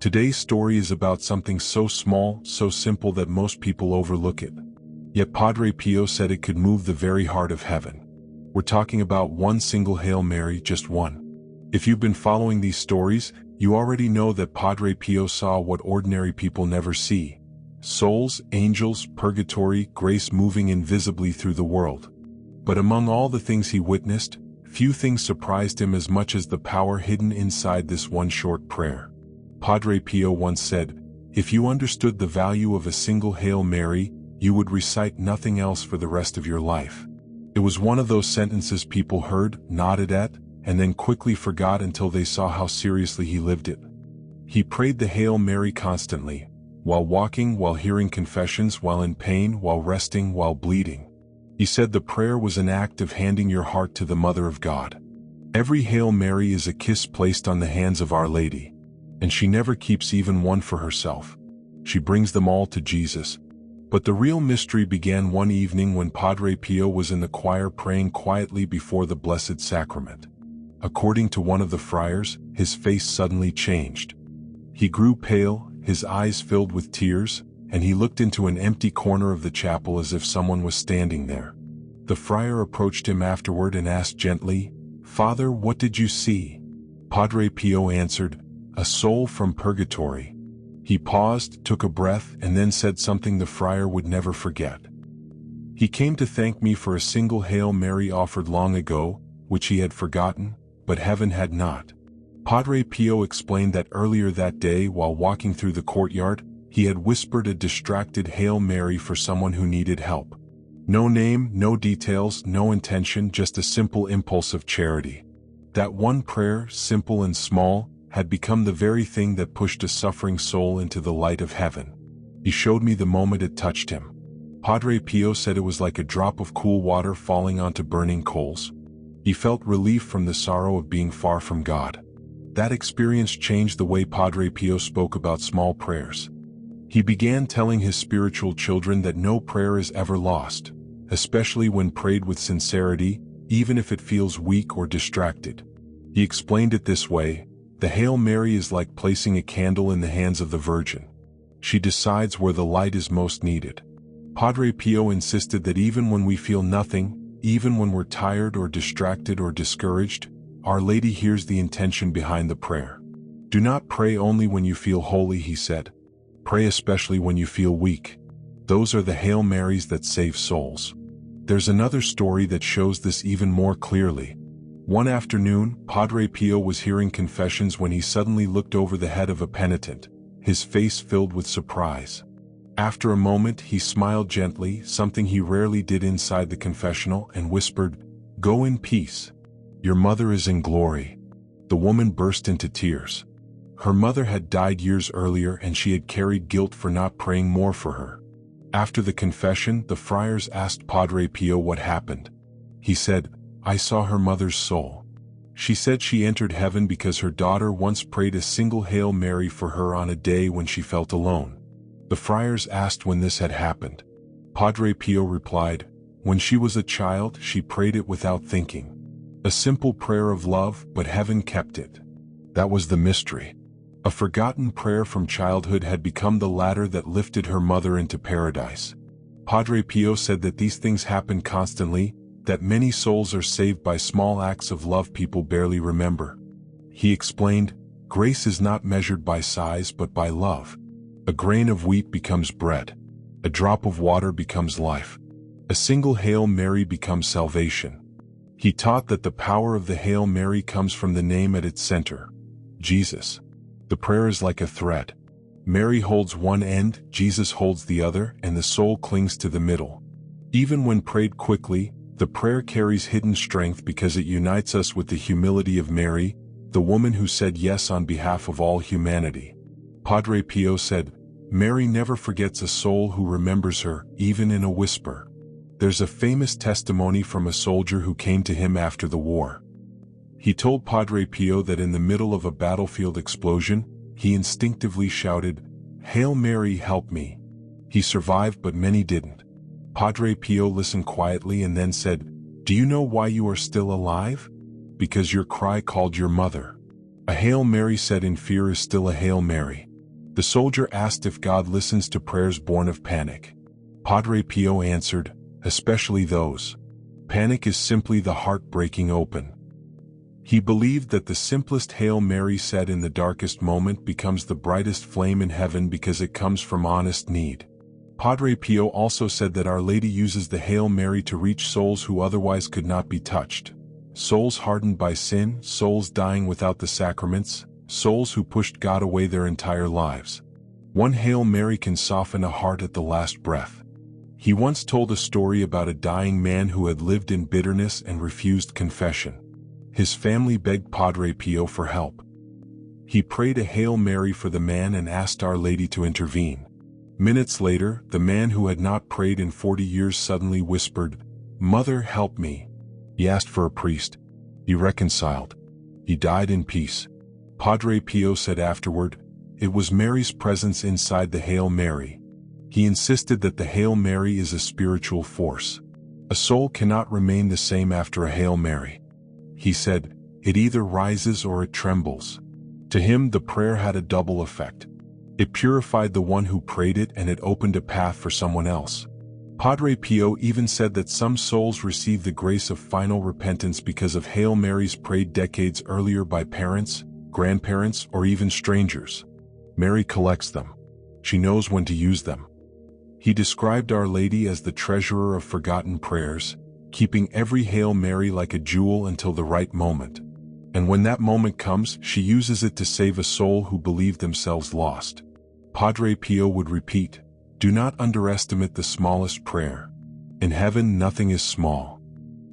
Today's story is about something so small, so simple that most people overlook it. Yet Padre Pio said it could move the very heart of heaven. We're talking about one single Hail Mary, just one. If you've been following these stories, you already know that Padre Pio saw what ordinary people never see. Souls, angels, purgatory, grace moving invisibly through the world. But among all the things he witnessed, few things surprised him as much as the power hidden inside this one short prayer. Padre Pio once said, "If you understood the value of a single Hail Mary, you would recite nothing else for the rest of your life." It was one of those sentences people heard, nodded at, and then quickly forgot until they saw how seriously he lived it. He prayed the Hail Mary constantly, while walking, while hearing confessions, while in pain, while resting, while bleeding. He said the prayer was an act of handing your heart to the Mother of God. Every Hail Mary is a kiss placed on the hands of Our Lady, and she never keeps even one for herself. She brings them all to Jesus. But the real mystery began one evening when Padre Pio was in the choir praying quietly before the Blessed Sacrament. According to one of the friars, his face suddenly changed. He grew pale, his eyes filled with tears, and he looked into an empty corner of the chapel as if someone was standing there. The friar approached him afterward and asked gently, "Father, what did you see?" Padre Pio answered, "A soul from purgatory." He paused, took a breath, and then said something the friar would never forget. "He came to thank me for a single Hail Mary offered long ago, which he had forgotten, but heaven had not." Padre Pio explained that earlier that day, while walking through the courtyard, he had whispered a distracted Hail Mary for someone who needed help. No name, no details, no intention, just a simple impulse of charity. That one prayer, simple and small, had become the very thing that pushed a suffering soul into the light of heaven. He showed me the moment it touched him. Padre Pio said it was like a drop of cool water falling onto burning coals. He felt relief from the sorrow of being far from God. That experience changed the way Padre Pio spoke about small prayers. He began telling his spiritual children that no prayer is ever lost, especially when prayed with sincerity, even if it feels weak or distracted. He explained it this way: the Hail Mary is like placing a candle in the hands of the Virgin. She decides where the light is most needed. Padre Pio insisted that even when we feel nothing, even when we're tired or distracted or discouraged, Our Lady hears the intention behind the prayer. Do not pray only when you feel holy, he said. Pray especially when you feel weak. Those are the Hail Marys that save souls. There's another story that shows this even more clearly. One afternoon, Padre Pio was hearing confessions when he suddenly looked over the head of a penitent, his face filled with surprise. After a moment, he smiled gently, something he rarely did inside the confessional, and whispered, "Go in peace. Your mother is in glory." The woman burst into tears. Her mother had died years earlier and she had carried guilt for not praying more for her. After the confession, the friars asked Padre Pio what happened. He said, "I saw her mother's soul. She said she entered heaven because her daughter once prayed a single Hail Mary for her on a day when she felt alone." The friars asked when this had happened. Padre Pio replied, "When she was a child, she prayed it without thinking. A simple prayer of love, but heaven kept it. That was the mystery. A forgotten prayer from childhood had become the ladder that lifted her mother into paradise." Padre Pio said that these things happen constantly, that many souls are saved by small acts of love people barely remember. He explained, "Grace is not measured by size but by love. A grain of wheat becomes bread. A drop of water becomes life. A single Hail Mary becomes salvation." He taught that the power of the Hail Mary comes from the name at its center, Jesus. The prayer is like a thread. Mary holds one end, Jesus holds the other, and the soul clings to the middle. Even when prayed quickly, the prayer carries hidden strength because it unites us with the humility of Mary, the woman who said yes on behalf of all humanity. Padre Pio said, "Mary never forgets a soul who remembers her, even in a whisper." There's a famous testimony from a soldier who came to him after the war. He told Padre Pio that in the middle of a battlefield explosion, he instinctively shouted, "Hail Mary, help me." He survived, but many didn't. Padre Pio listened quietly and then said, "Do you know why you are still alive? Because your cry called your mother. A Hail Mary said in fear is still a Hail Mary." The soldier asked if God listens to prayers born of panic. Padre Pio answered, especially those. Panic is simply the heart breaking open. He believed that the simplest Hail Mary said in the darkest moment becomes the brightest flame in heaven because it comes from honest need. Padre Pio also said that Our Lady uses the Hail Mary to reach souls who otherwise could not be touched. Souls hardened by sin, souls dying without the sacraments, souls who pushed God away their entire lives. One Hail Mary can soften a heart at the last breath. He once told a story about a dying man who had lived in bitterness and refused confession. His family begged Padre Pio for help. He prayed a Hail Mary for the man and asked Our Lady to intervene. Minutes later, the man who had not prayed in 40 years suddenly whispered, "Mother, help me." He asked for a priest. He reconciled. He died in peace. Padre Pio said afterward, it was Mary's presence inside the Hail Mary. He insisted that the Hail Mary is a spiritual force. A soul cannot remain the same after a Hail Mary. He said, it either rises or it trembles. To him, the prayer had a double effect. It purified the one who prayed it and it opened a path for someone else. Padre Pio even said that some souls receive the grace of final repentance because of Hail Marys prayed decades earlier by parents, grandparents, or even strangers. Mary collects them. She knows when to use them. He described Our Lady as the treasurer of forgotten prayers, keeping every Hail Mary like a jewel until the right moment. And when that moment comes, she uses it to save a soul who believed themselves lost. Padre Pio would repeat, do not underestimate the smallest prayer. In heaven, nothing is small.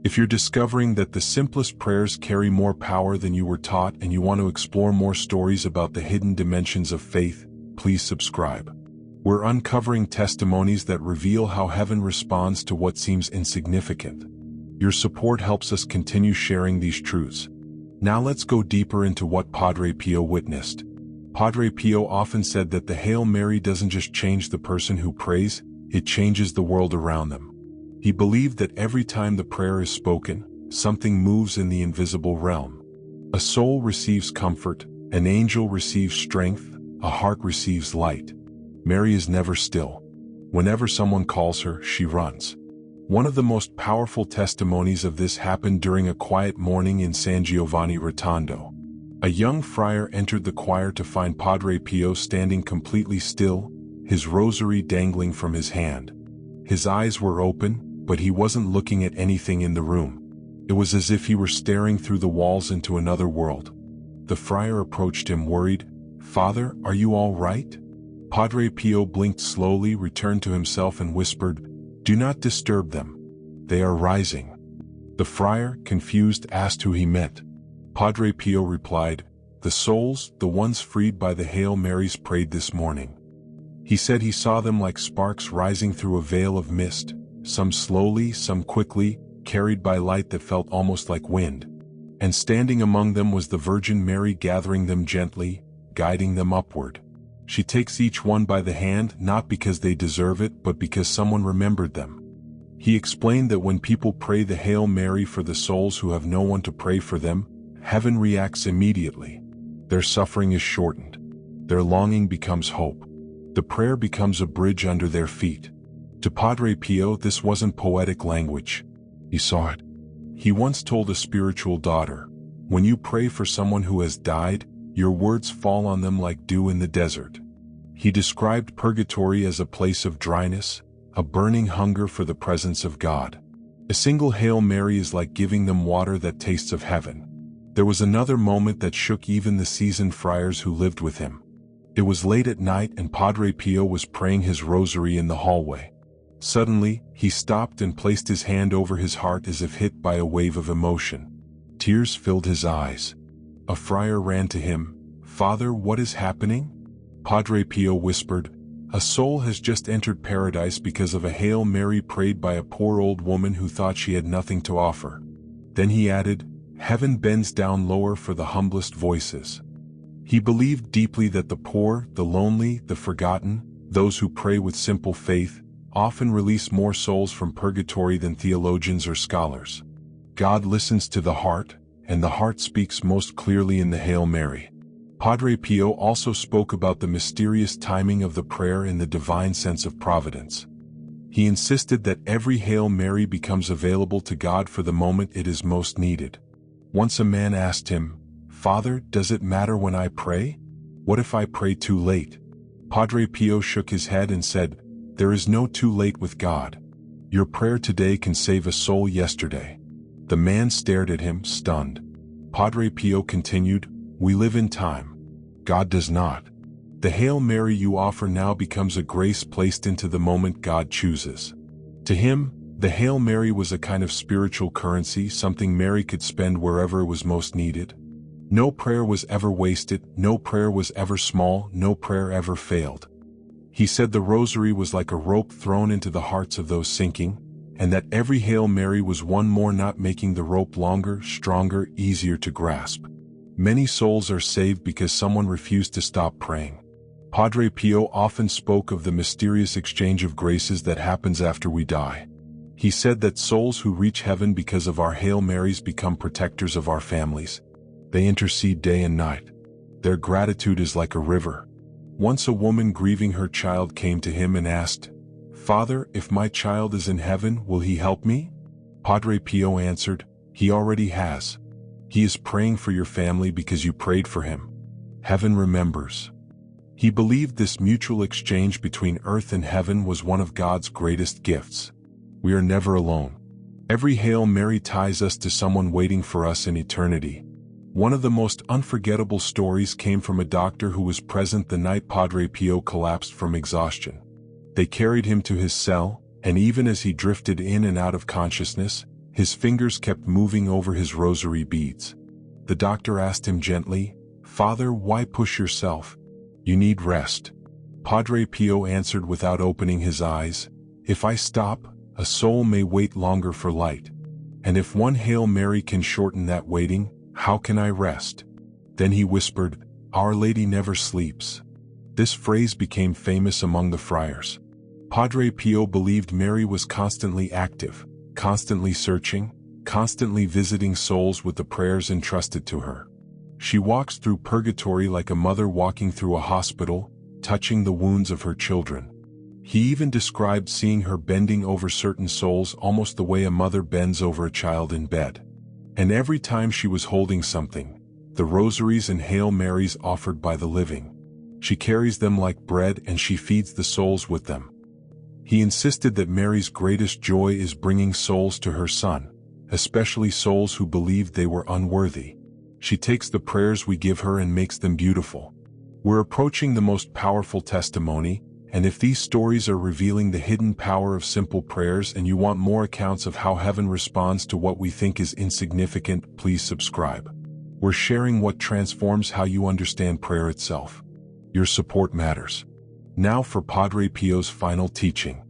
If you're discovering that the simplest prayers carry more power than you were taught and you want to explore more stories about the hidden dimensions of faith, please subscribe. We're uncovering testimonies that reveal how heaven responds to what seems insignificant. Your support helps us continue sharing these truths. Now let's go deeper into what Padre Pio witnessed. Padre Pio often said that the Hail Mary doesn't just change the person who prays, it changes the world around them. He believed that every time the prayer is spoken, something moves in the invisible realm. A soul receives comfort, an angel receives strength, a heart receives light. Mary is never still. Whenever someone calls her, she runs. One of the most powerful testimonies of this happened during a quiet morning in San Giovanni Rotondo. A young friar entered the choir to find Padre Pio standing completely still, his rosary dangling from his hand. His eyes were open, but he wasn't looking at anything in the room. It was as if he were staring through the walls into another world. The friar approached him worried, "Father, are you all right?" Padre Pio blinked slowly, returned to himself and whispered, "Do not disturb them. They are rising." The friar, confused, asked who he meant. Padre Pio replied, "The souls, the ones freed by the Hail Marys prayed this morning." He said he saw them like sparks rising through a veil of mist, some slowly, some quickly, carried by light that felt almost like wind. And standing among them was the Virgin Mary, gathering them gently, guiding them upward. She takes each one by the hand, not because they deserve it, but because someone remembered them. He explained that when people pray the Hail Mary for the souls who have no one to pray for them, heaven reacts immediately. Their suffering is shortened. Their longing becomes hope. The prayer becomes a bridge under their feet. To Padre Pio, this wasn't poetic language. He saw it. He once told a spiritual daughter, "When you pray for someone who has died, your words fall on them like dew in the desert." He described purgatory as a place of dryness, a burning hunger for the presence of God. A single Hail Mary is like giving them water that tastes of heaven. There was another moment that shook even the seasoned friars who lived with him. It was late at night and Padre Pio was praying his rosary in the hallway. Suddenly, he stopped and placed his hand over his heart as if hit by a wave of emotion. Tears filled his eyes. A friar ran to him. "Father, what is happening?" Padre Pio whispered, "A soul has just entered paradise because of a Hail Mary prayed by a poor old woman who thought she had nothing to offer." Then he added, "Heaven bends down lower for the humblest voices." He believed deeply that the poor, the lonely, the forgotten, those who pray with simple faith, often release more souls from purgatory than theologians or scholars. God listens to the heart, and the heart speaks most clearly in the Hail Mary. Padre Pio also spoke about the mysterious timing of the prayer in the divine sense of providence. He insisted that every Hail Mary becomes available to God for the moment it is most needed. Once a man asked him, "Father, does it matter when I pray? What if I pray too late?" Padre Pio shook his head and said, "There is no too late with God. Your prayer today can save a soul yesterday." The man stared at him, stunned. Padre Pio continued, "We live in time. God does not. The Hail Mary you offer now becomes a grace placed into the moment God chooses." To him, the Hail Mary was a kind of spiritual currency, something Mary could spend wherever it was most needed. No prayer was ever wasted, no prayer was ever small, no prayer ever failed. He said the rosary was like a rope thrown into the hearts of those sinking, and that every Hail Mary was one more knot making the rope longer, stronger, easier to grasp. Many souls are saved because someone refused to stop praying. Padre Pio often spoke of the mysterious exchange of graces that happens after we die. He said that souls who reach heaven because of our Hail Marys become protectors of our families. They intercede day and night. Their gratitude is like a river. Once a woman grieving her child came to him and asked, "Father, if my child is in heaven, will he help me?" Padre Pio answered, "He already has. He is praying for your family because you prayed for him. Heaven remembers." He believed this mutual exchange between earth and heaven was one of God's greatest gifts. We are never alone. Every Hail Mary ties us to someone waiting for us in eternity. One of the most unforgettable stories came from a doctor who was present the night Padre Pio collapsed from exhaustion. They carried him to his cell, and even as he drifted in and out of consciousness, his fingers kept moving over his rosary beads. The doctor asked him gently, "Father, why push yourself? You need rest." Padre Pio answered without opening his eyes, "If I stop, a soul may wait longer for light. And if one Hail Mary can shorten that waiting, how can I rest?" Then he whispered, "Our Lady never sleeps." This phrase became famous among the friars. Padre Pio believed Mary was constantly active, constantly searching, constantly visiting souls with the prayers entrusted to her. She walks through purgatory like a mother walking through a hospital, touching the wounds of her children. He even described seeing her bending over certain souls almost the way a mother bends over a child in bed. And every time she was holding something, the rosaries and Hail Marys offered by the living, she carries them like bread and she feeds the souls with them. He insisted that Mary's greatest joy is bringing souls to her Son, especially souls who believed they were unworthy. She takes the prayers we give her and makes them beautiful. We're approaching the most powerful testimony, and if these stories are revealing the hidden power of simple prayers and you want more accounts of how heaven responds to what we think is insignificant, please subscribe. We're sharing what transforms how you understand prayer itself. Your support matters. Now for Padre Pio's final teaching.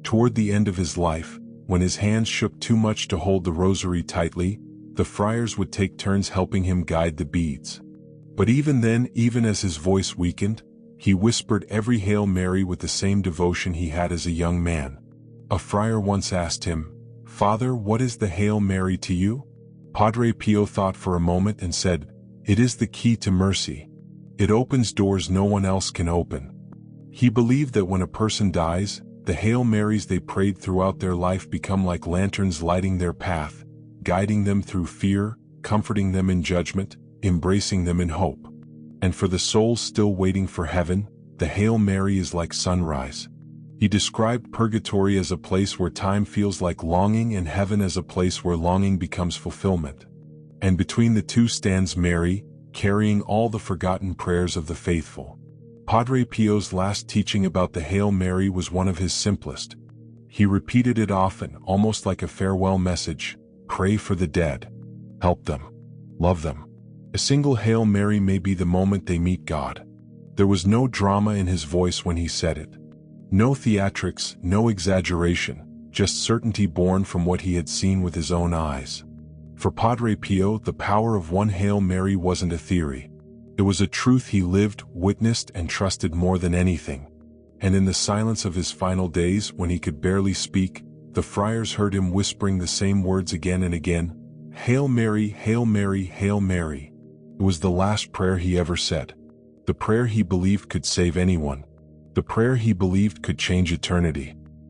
Toward the end of his life, when his hands shook too much to hold the rosary tightly, the friars would take turns helping him guide the beads. But even then, even as his voice weakened, he whispered every Hail Mary with the same devotion he had as a young man. A friar once asked him, "Father, what is the Hail Mary to you?" Padre Pio thought for a moment and said, "It is the key to mercy. It opens doors no one else can open." He believed that when a person dies, the Hail Marys they prayed throughout their life become like lanterns lighting their path, guiding them through fear, comforting them in judgment, embracing them in hope. And for the souls still waiting for heaven, the Hail Mary is like sunrise. He described purgatory as a place where time feels like longing and heaven as a place where longing becomes fulfillment. And between the two stands Mary, carrying all the forgotten prayers of the faithful. Padre Pio's last teaching about the Hail Mary was one of his simplest. He repeated it often, almost like a farewell message: pray for the dead. Help them. Love them. A single Hail Mary may be the moment they meet God. There was no drama in his voice when he said it. No theatrics, no exaggeration, just certainty born from what he had seen with his own eyes. For Padre Pio, the power of one Hail Mary wasn't a theory. It was a truth he lived, witnessed, and trusted more than anything. And in the silence of his final days, when he could barely speak, the friars heard him whispering the same words again and again: "Hail Mary, Hail Mary, Hail Mary." It was the last prayer he ever said. The prayer he believed could save anyone. The prayer he believed could change eternity.